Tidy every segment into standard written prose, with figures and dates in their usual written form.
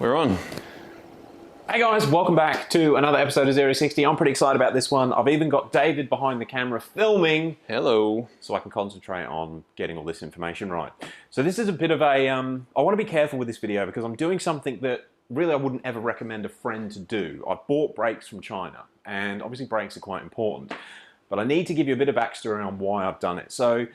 We're on. Hey guys, welcome back to another episode of 060. I'm pretty excited about this one. I've even got David behind the camera filming. Hello. So I can concentrate on getting all this information right. So this is a bit of a, I want to be careful with this video because I'm doing something that really I wouldn't ever recommend a friend to do. I've bought brakes from China, and obviously brakes are quite important, but I need to give you a bit of backstory on why I've done it. So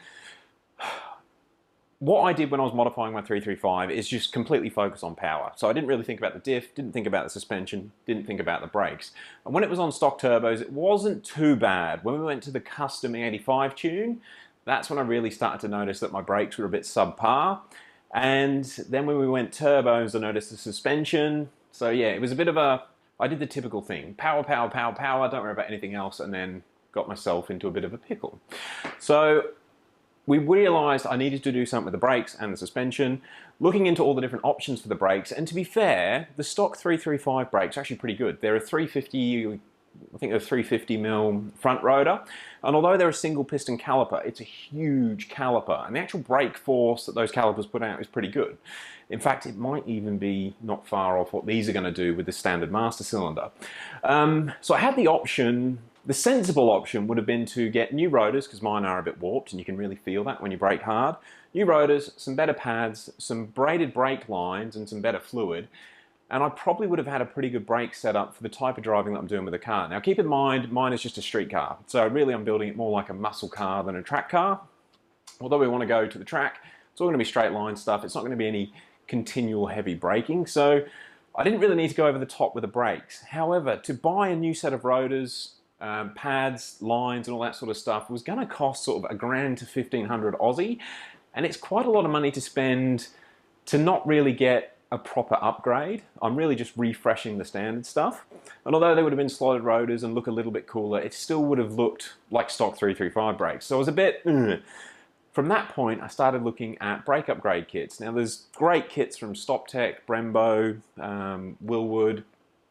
what I did when I was modifying my 335 is just completely focus on power. So I didn't really think about the diff, didn't think about the suspension, didn't think about the brakes. And when it was on stock turbos, it wasn't too bad. When we went to the custom 85 tune, that's when I really started to notice that my brakes were a bit subpar. And then when we went turbos, I noticed the suspension. So yeah, it was a bit of a, I did the typical thing. Power, power, power, power, don't worry about anything else, and then got myself into a bit of a pickle. So we realised I needed to do something with the brakes and the suspension, looking into all the different options for the brakes. And to be fair, the stock 335 brakes are actually pretty good. They're a 350, I think they're a 350mm front rotor. And although they're a single piston caliper, it's a huge caliper. And the actual brake force that those calipers put out is pretty good. In fact, it might even be not far off what these are going to do with the standard master cylinder. So I had the option. The sensible option would have been to get new rotors, because mine are a bit warped and you can really feel that when you brake hard. New rotors, some better pads, some braided brake lines and some better fluid. And I probably would have had a pretty good brake setup for the type of driving that I'm doing with the car. Now keep in mind, mine is just a street car. So really I'm building it more like a muscle car than a track car. Although we want to go to the track, it's all going to be straight line stuff. It's not going to be any continual heavy braking. So I didn't really need to go over the top with the brakes. However, to buy a new set of rotors, pads, lines and all that sort of stuff was going to cost sort of $1,000 to 1,500 Aussie, and it's quite a lot of money to spend to not really get a proper upgrade. I'm really just refreshing the standard stuff, and although they would have been slotted rotors and look a little bit cooler, it still would have looked like stock 335 brakes. So I was a bit From that point, I started looking at brake upgrade kits. Now there's great kits from StopTech, Brembo, Willwood,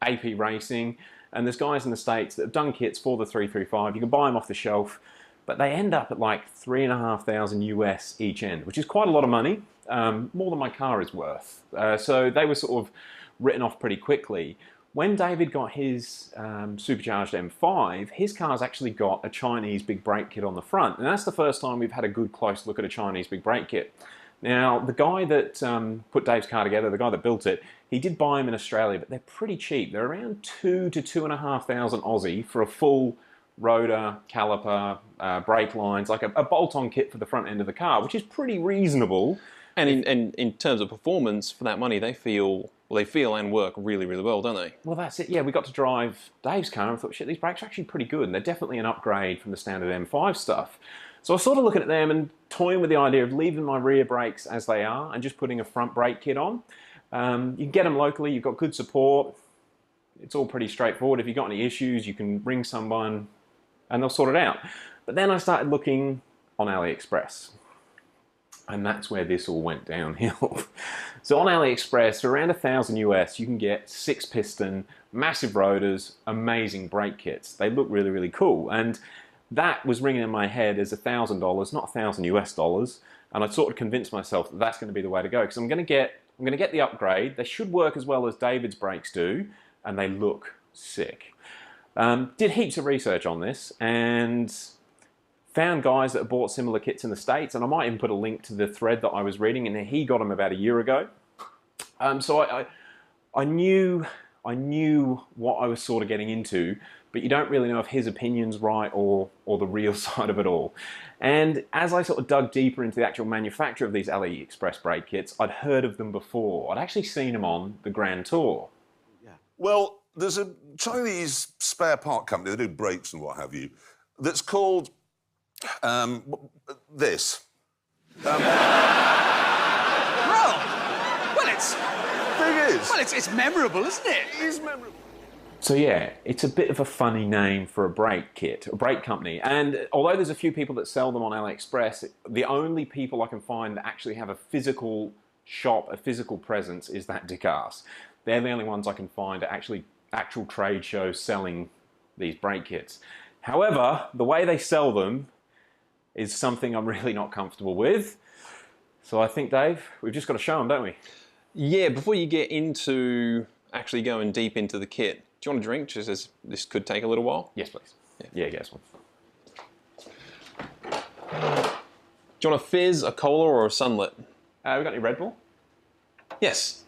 AP Racing. And there's guys in the States that have done kits for the 335. You can buy them off the shelf, but they end up at like $3,500 US each end, which is quite a lot of money, more than my car is worth. So they were sort of written off pretty quickly. When David got his supercharged M5, his car's actually got a Chinese big brake kit on the front. And that's the first time we've had a good close look at a Chinese big brake kit. Now, the guy that put Dave's car together, the guy that built it, he did buy them in Australia, but they're pretty cheap. They're around 2,000 to 2,500 Aussie for a full rotor, caliper, brake lines, like a bolt-on kit for the front end of the car, which is pretty reasonable. And in terms of performance, for that money, they feel and work really, really well, don't they? Well, that's it. Yeah, we got to drive Dave's car and thought, shit, these brakes are actually pretty good. And they're definitely an upgrade from the standard M5 stuff. So I was sort of looking at them and toying with the idea of leaving my rear brakes as they are and just putting a front brake kit on. You can get them locally, you've got good support. It's all pretty straightforward. If you've got any issues, you can ring someone and they'll sort it out. But then I started looking on AliExpress. And that's where this all went downhill. So on AliExpress, for around 1,000 US, you can get 6-piston, massive rotors, amazing brake kits. They look really, really cool. And that was ringing in my head as $1,000, not 1,000 US dollars. And I sort of convinced myself that that's going to be the way to go, because I'm going to get the upgrade. They should work as well as David's brakes do, and they look sick. Did heaps of research on this and found guys that have bought similar kits in the States, and I might even put a link to the thread that I was reading, and he got them about a year ago. So I knew what I was sort of getting into, but you don't really know if his opinion's right or the real side of it all. And as I sort of dug deeper into the actual manufacture of these AliExpress brake kits, I'd heard of them before. I'd actually seen them on the Grand Tour. Yeah. Well, there's a Chinese spare part company, they do brakes and what have you, that's called this. It's memorable, isn't it? It is memorable. So yeah, it's a bit of a funny name for a brake kit, a brake company. And although there's a few people that sell them on AliExpress, the only people I can find that actually have a physical shop, a physical presence, is that Dick-Arse. They're the only ones I can find at actual trade shows selling these brake kits. However, the way they sell them is something I'm really not comfortable with. So I think, Dave, we've just got to show them, don't we? Yeah, before you get into actually going deep into the kit, do you want a drink? Just as this could take a little while. Yes, please. Yeah, get us one. Do you want a fizz, a cola, or a sunlit? We got any Red Bull? Yes.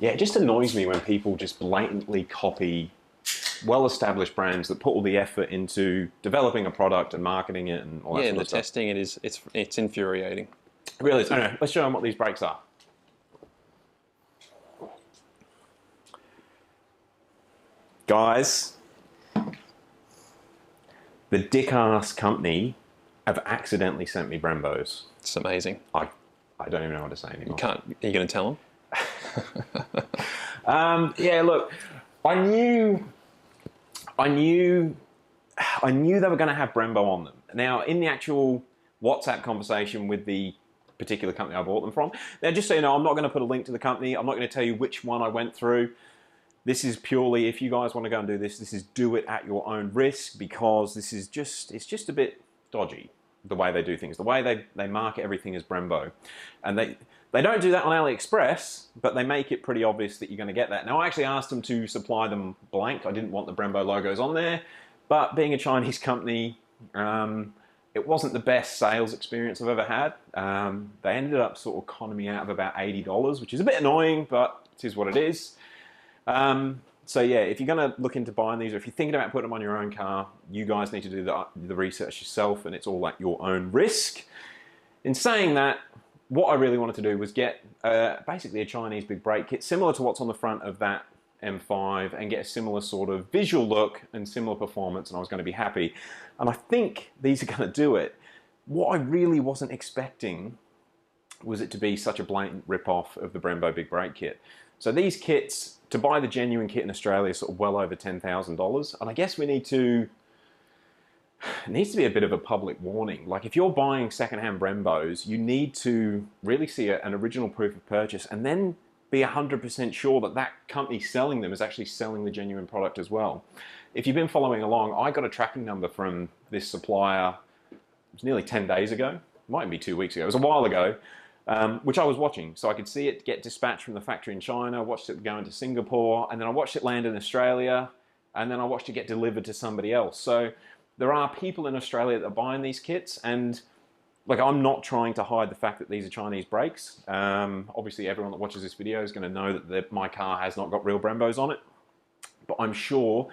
Yeah, it just annoys me when people just blatantly copy well-established brands that put all the effort into developing a product and marketing it and all that Yeah, sort and the of stuff. testing, it's infuriating. It really is. Anyway, let's show them what these brakes are. Guys, the dick-ass company have accidentally sent me Brembos. It's amazing. I don't even know what to say anymore. Are you going to tell them? Yeah, look, I knew they were going to have Brembo on them. Now, in the actual WhatsApp conversation with the particular company I bought them from, now just so you know, I'm not going to put a link to the company. I'm not going to tell you which one I went through. This is purely, if you guys want to go and do this is do it at your own risk, because this is it's just a bit dodgy, the way they do things, the way they market everything as Brembo. And they don't do that on AliExpress, but they make it pretty obvious that you're going to get that. Now, I actually asked them to supply them blank. I didn't want the Brembo logos on there, but being a Chinese company, it wasn't the best sales experience I've ever had. They ended up sort of conning me out of about $80, which is a bit annoying, but it is what it is. So yeah, if you're going to look into buying these, or if you're thinking about putting them on your own car, you guys need to do the research yourself, and it's all at your own risk. In saying that, what I really wanted to do was get basically a Chinese big brake kit, similar to what's on the front of that M5, and get a similar sort of visual look and similar performance, and I was going to be happy. And I think these are going to do it. What I really wasn't expecting was it to be such a blatant rip-off of the Brembo big brake kit. So these kits, to buy the genuine kit in Australia, is sort of well over $10,000, and I guess it needs to be a bit of a public warning. Like, if you're buying secondhand Brembos, you need to really see an original proof of purchase, and then be 100% sure that that company selling them is actually selling the genuine product as well. If you've been following along, I got a tracking number from this supplier, it was nearly 10 days ago, it might even be 2 weeks ago, it was a while ago, which I was watching. So I could see it get dispatched from the factory in China, watched it go into Singapore, and then I watched it land in Australia, and then I watched it get delivered to somebody else. So there are people in Australia that are buying these kits, and like, I'm not trying to hide the fact that these are Chinese brakes. Obviously, everyone that watches this video is going to know that my car has not got real Brembos on it, but I'm sure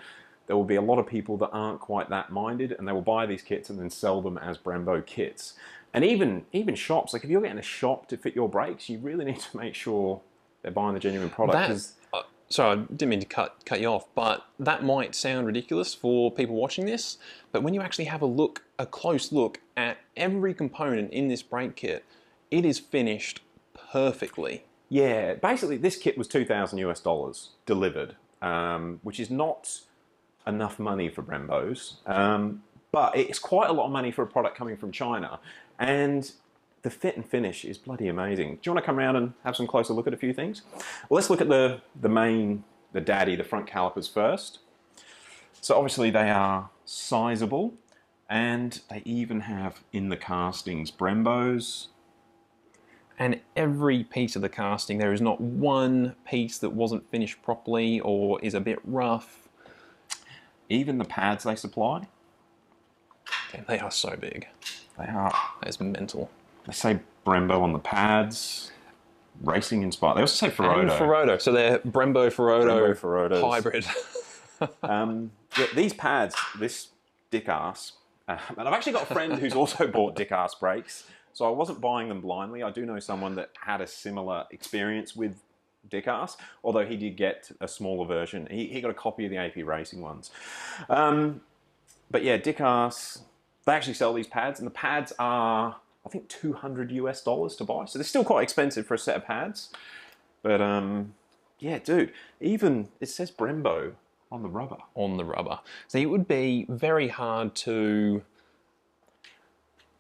there will be a lot of people that aren't quite that minded, and they will buy these kits and then sell them as Brembo kits. And even shops, like if you're getting a shop to fit your brakes, you really need to make sure they're buying the genuine product. Sorry, I didn't mean to cut you off, but that might sound ridiculous for people watching this, but when you actually have a close look at every component in this brake kit, it is finished perfectly. Yeah, basically this kit was $2,000 delivered, which is not enough money for Brembos, but it's quite a lot of money for a product coming from China, and the fit and finish is bloody amazing. Do you want to come around and have some closer look at a few things? Well, let's look at the front calipers first. So obviously they are sizable, and they even have in the castings Brembos. And every piece of the casting, there is not one piece that wasn't finished properly or is a bit rough. Even the pads they supply. Okay, they are so big. They are. That is mental. They say Brembo on the pads, racing inspired. They also say Ferodo. And Ferodo, so they're Brembo Ferodo hybrid. Yeah, these pads, this dick ass, and I've actually got a friend who's also bought dick ass brakes, so I wasn't buying them blindly. I do know someone that had a similar experience with dick ass, although he did get a smaller version. He got a copy of the AP Racing ones. But yeah, dick ass, they actually sell these pads, and the pads are, I think, $200 to buy. So they're still quite expensive for a set of pads. But yeah, dude, even it says Brembo on the rubber. On the rubber. So it would be very hard to,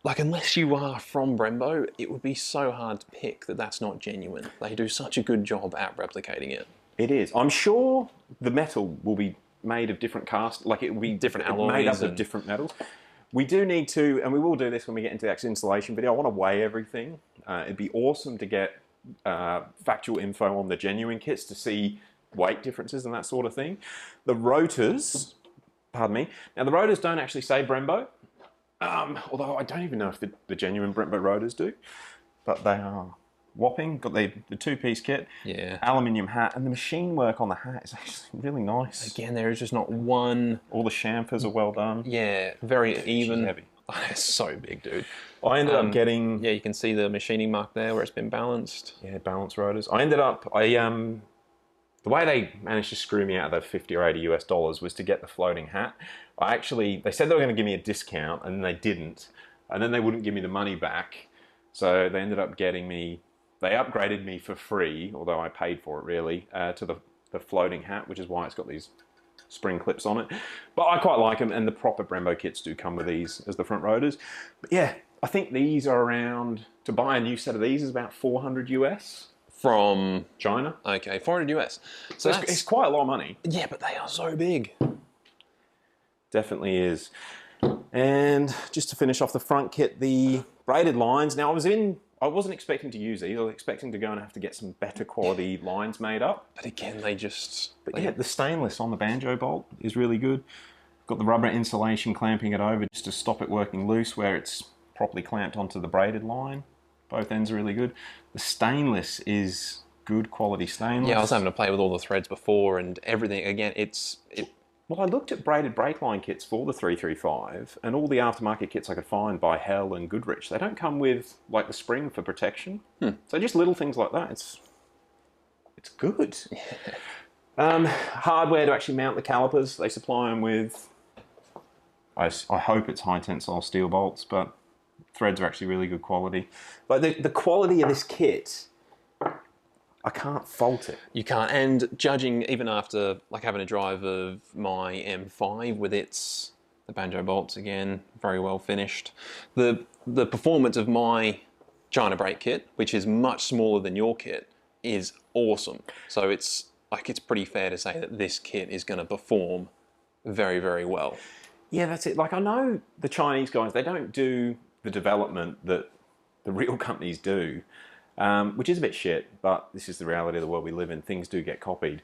like, unless you are from Brembo, it would be so hard to pick that that's not genuine. They do such a good job at replicating it. It is. I'm sure the metal will be made of different like it will be different alloys made up of different metals. We do need to, and we will do this when we get into the actual installation video, I want to weigh everything. It'd be awesome to get factual info on the genuine kits to see weight differences and that sort of thing. The rotors, pardon me, now the rotors don't actually say Brembo, although I don't even know if the genuine Brembo rotors do, but they are whopping. Got the two-piece kit, Yeah. aluminium hat, and the machine work on the hat is actually really nice. Again, there is just not one. All the chamfers are well done. Yeah, very even. She's heavy. It's so big, dude. I ended up getting... Yeah, you can see the machining mark there where it's been balanced. Yeah, balance rotors. The way they managed to screw me out of the 50 or 80 US dollars was to get the floating hat. They said they were going to give me a discount, and they didn't. And then they wouldn't give me the money back. So they ended up getting me... They upgraded me for free, although I paid for it really, to the floating hat, which is why it's got these spring clips on it. But I quite like them, and the proper Brembo kits do come with these as the front rotors. But yeah, I think these are around... To buy a new set of these is about 400 US. From China. Okay, 400 US. So it's quite a lot of money. Yeah, but they are so big. Definitely is. And just to finish off the front kit, the braided lines. Now I wasn't expecting to use these. I was expecting to go and have to get some better quality lines made up. But again, yeah, the stainless on the banjo bolt is really good. Got the rubber insulation clamping it over just to stop it working loose where it's properly clamped onto the braided line. Both ends are really good. The stainless is good quality stainless. Yeah, I was having to play with all the threads before and everything. Again, Well, I looked at braided brake line kits for the 335, and all the aftermarket kits I could find by Hell and Goodrich, they don't come with like the spring for protection. So just little things like that. It's good. Hardware to actually mount the calipers. They supply them with, I hope it's high tensile steel bolts, but threads are actually really good quality. But the quality of this kit, I can't fault it. You can't. And judging even after like having a drive of my M5 with the banjo bolts, again, very well finished. The performance of my China brake kit, which is much smaller than your kit, is awesome. So it's pretty fair to say that this kit is going to perform very, very well. Yeah, that's it. Like, I know the Chinese guys, they don't do the development that the real companies do. Which is a bit shit, but this is the reality of the world we live in. Things do get copied.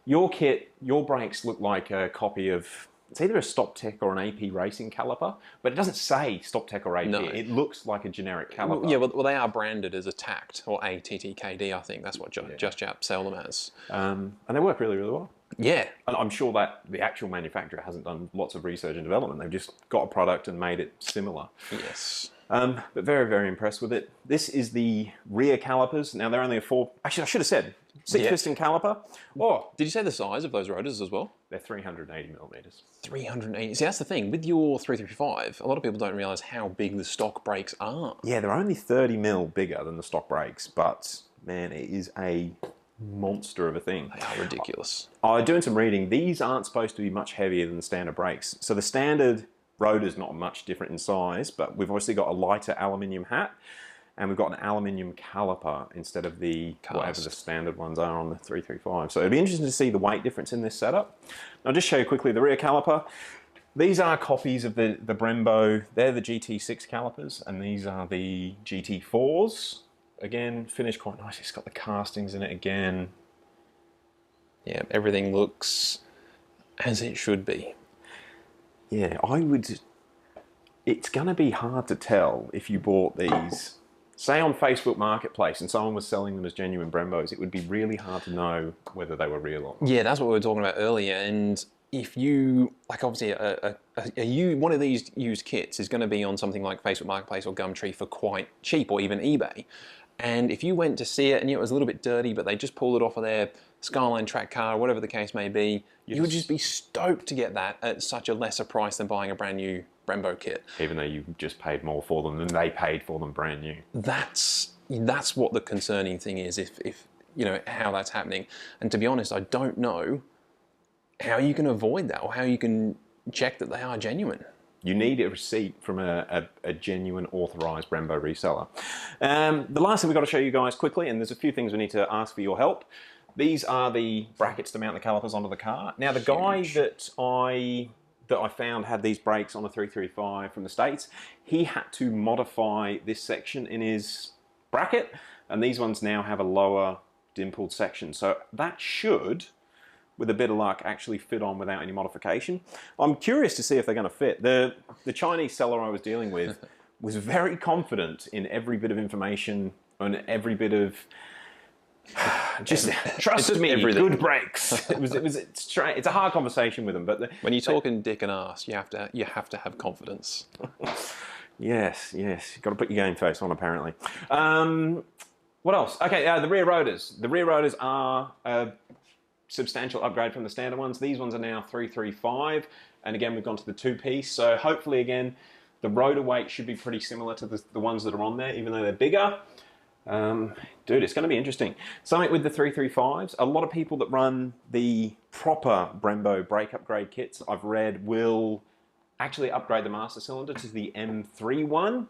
Your kit, your brakes look like a copy of, it's either a StopTech or an AP racing caliper, but it doesn't say StopTech or AP. No. It looks like a generic caliper. Yeah, well, they are branded as a TACT or ATTKD, I think. That's what Just Jap sell them as. And they work really, really well. Yeah. And I'm sure that the actual manufacturer hasn't done lots of research and development. They've just got a product and made it similar. Yes. But very, very impressed with it. This is the rear calipers. Now, they're only actually, I should have said, 6-piston caliper. Oh, did you say the size of those rotors as well? They're 380 millimeters. 380. See, that's the thing. With your 335, a lot of people don't realise how big the stock brakes are. Yeah, they're only 30 mil bigger than the stock brakes, but, man, it is a monster of a thing. They are ridiculous. Doing some reading, these aren't supposed to be much heavier than the standard brakes. So the standard rotor's not much different in size, but we've obviously got a lighter aluminium hat, and we've got an aluminium caliper instead of the whatever the standard ones are on the 335. So it'll be interesting to see the weight difference in this setup. I'll just show you quickly the rear caliper. These are copies of the Brembo. They're the GT6 calipers, and these are the GT4s. Again, finished quite nice. It's got the castings in it again. Yeah, everything looks as it should be. Yeah, it's going to be hard to tell if you bought these, say on Facebook Marketplace, and someone was selling them as genuine Brembos. It would be really hard to know whether they were real or not. Yeah, that's what we were talking about earlier. And if you, like obviously one of these used kits is going to be on something like Facebook Marketplace or Gumtree for quite cheap, or even eBay. And if you went to see it and it was a little bit dirty, but they just pulled it off of their Skyline track car, or whatever the case may be, you would just be stoked to get that at such a lesser price than buying a brand new Brembo kit. Even though you just paid more for them than they paid for them brand new. That's what the concerning thing is, if you know how that's happening. And to be honest, I don't know how you can avoid that, or how you can check that they are genuine. You need a receipt from a genuine authorised Brembo reseller. The last thing we've got to show you guys quickly, and there's a few things we need to ask for your help. These are the brackets to mount the calipers onto the car. Now, the guy that I that I found had these brakes on a 335 from the States, he had to modify this section in his bracket, and these ones now have a lower dimpled section. So that should, with a bit of luck, actually fit on without any modification. I'm curious to see if they're going to fit. The Chinese seller I was dealing with was very confident in every bit of information and every bit of just trust me, everything. Good brakes. It's a hard conversation with them, but when you're talking dick and ass, you have to have confidence. Yes, you've got to put your game face on, apparently. What else? Okay, the rear rotors. The rear rotors are a substantial upgrade from the standard ones. These ones are now 335, and again, we've gone to the two-piece. So hopefully, again, the rotor weight should be pretty similar to the ones that are on there, even though they're bigger. Dude, it's going to be interesting. Something with the 335s, a lot of people that run the proper Brembo brake upgrade kits, I've read, will actually upgrade the master cylinder to the M3 one.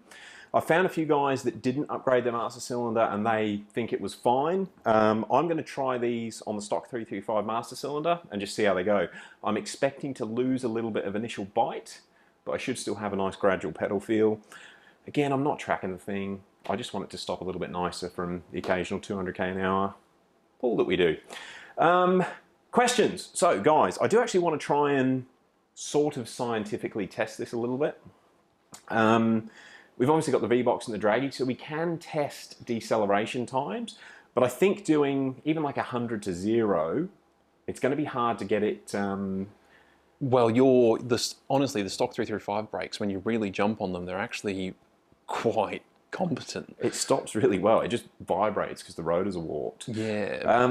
I found a few guys that didn't upgrade their master cylinder and they think it was fine. I'm going to try these on the stock 335 master cylinder and just see how they go. I'm expecting to lose a little bit of initial bite, but I should still have a nice gradual pedal feel. Again, I'm not tracking the thing. I just want it to stop a little bit nicer from the occasional 200k an hour pull that we do. Questions. So guys, I do actually want to try and sort of scientifically test this a little bit. We've obviously got the V-Box and the Draggy, so we can test deceleration times, but I think doing even like 100 to 0, it's going to be hard to get it. Well, honestly, the stock 335 brakes, when you really jump on them, they're actually quite competent. It stops really well. It just vibrates because the rotors are warped. Yeah.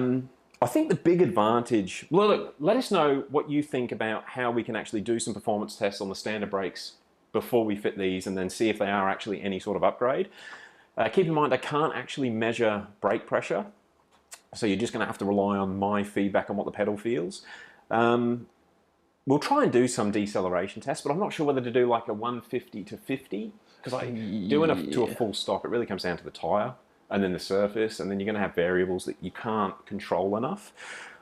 I think the big advantage, well, look, let us know what you think about how we can actually do some performance tests on the standard brakes before we fit these and then see if they are actually any sort of upgrade. Keep in mind, I can't actually measure brake pressure, so you're just going to have to rely on my feedback on what the pedal feels. We'll try and do some deceleration tests, but I'm not sure whether to do like a 150 to 50, because doing to a full stop, it really comes down to the tyre and then the surface, and then you're going to have variables that you can't control enough.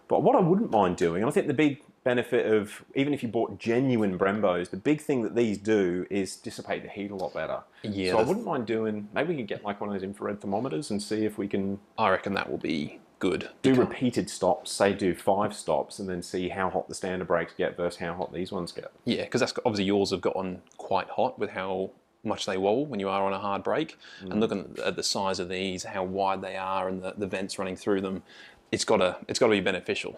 But what I wouldn't mind doing, and I think the big benefit of, even if you bought genuine Brembos, the big thing that these do is dissipate the heat a lot better. Yeah, so I wouldn't mind doing, maybe we could get like one of those infrared thermometers and see if we can... I reckon that will be good. Do repeated stops, say do 5 stops, and then see how hot the standard brakes get versus how hot these ones get. Yeah, because that's obviously yours have gotten quite hot with how much they wobble when you are on a hard brake. And looking at the size of these, how wide they are, and the vents running through them, it's got to be beneficial.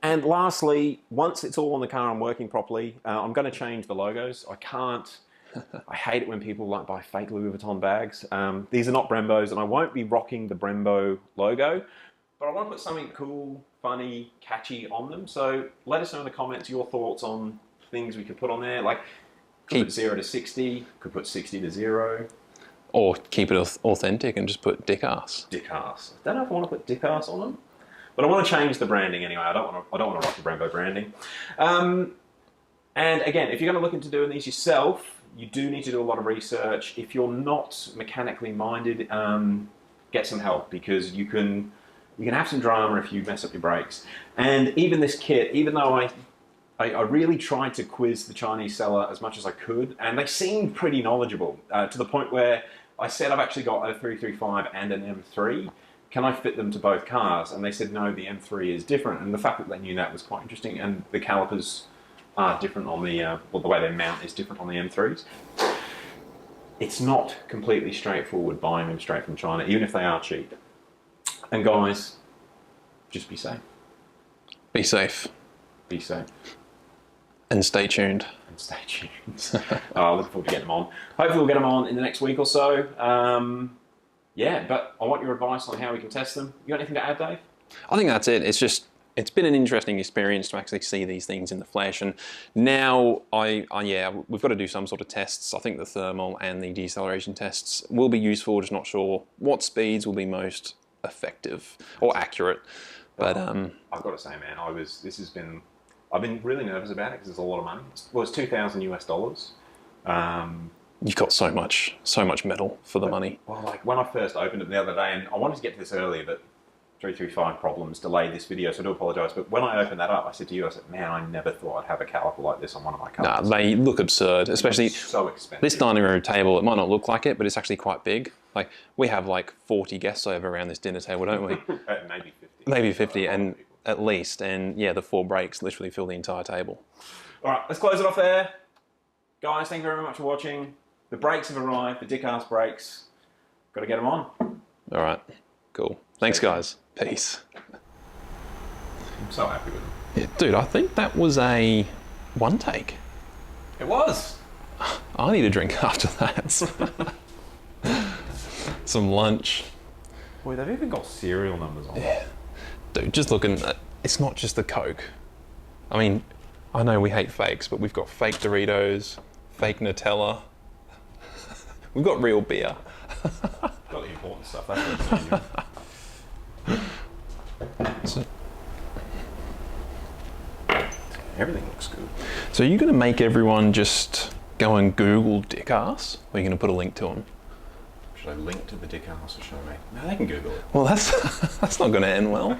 And lastly, once it's all on the car and working properly, I'm going to change the logos. I hate it when people like buy fake Louis Vuitton bags. These are not Brembos, and I won't be rocking the Brembo logo, but I want to put something cool, funny, catchy on them. So let us know in the comments your thoughts on things we could put on there. Like, could put 0 to 60, could put 60 to 0. Or keep it authentic and just put dick ass. Dick ass. I don't know if I want to put dick ass on them, but I want to change the branding anyway. I don't want to rock the Brembo branding. And again, if you're going to look into doing these yourself, you do need to do a lot of research. If you're not mechanically minded, get some help, because you can have some drama if you mess up your brakes. And even this kit, even though I really tried to quiz the Chinese seller as much as I could, and they seemed pretty knowledgeable, to the point where I said I've actually got a 335 and an M3. Can I fit them to both cars? And they said no, the M3 is different. And the fact that they knew that was quite interesting. And the calipers are different on the, well, the way they mount is different on the M3s. It's not completely straightforward buying them straight from China, even if they are cheap. And guys, just be safe. Be safe. Be safe. And stay tuned. And stay tuned. I look forward to getting them on. Hopefully we'll get them on in the next week or so. Yeah, but I want your advice on how we can test them. You got anything to add, Dave? I think that's it. It's been an interesting experience to actually see these things in the flesh, and now yeah, we've got to do some sort of tests. I think the thermal and the deceleration tests will be useful. Just not sure what speeds will be most effective or accurate. But I've got to say, man, I've been really nervous about it because it's a lot of money. Well, it's $2,000 US. You've got so much metal for the money. Well, like when I first opened it the other day, and I wanted to get to this earlier, but 335 problems delayed this video, so I do apologise. But when I opened that up, I said to you, I said, man, I never thought I'd have a caliper like this on one of my cars. Nah, they look absurd, especially so expensive. this dining room table. It might not look like it, but it's actually quite big. Like, we have like 40 guests over around this dinner table, don't we? Maybe 50. Maybe 50, and at least. And yeah, the 4 brakes literally fill the entire table. All right, let's close it off there. Guys, thank you very much for watching. The brakes have arrived, the dick-ass brakes. Got to get them on. All right, cool. Thanks, guys. Peace. I'm so happy with them. Yeah, dude, I think that was a one take. It was. I need a drink after that. Some lunch. Boy, they've even got serial numbers on. Yeah. Dude, just looking, it's not just the Coke. I mean, I know we hate fakes, but we've got fake Doritos, fake Nutella. We've got real beer. Got the important stuff. That's what it's So, everything looks good. so are you going to make everyone just go and Google dick ass? Or are you going to put a link to them? Should I link to the dick ass or should I? No, they can Google it. Well, that's not going to end well.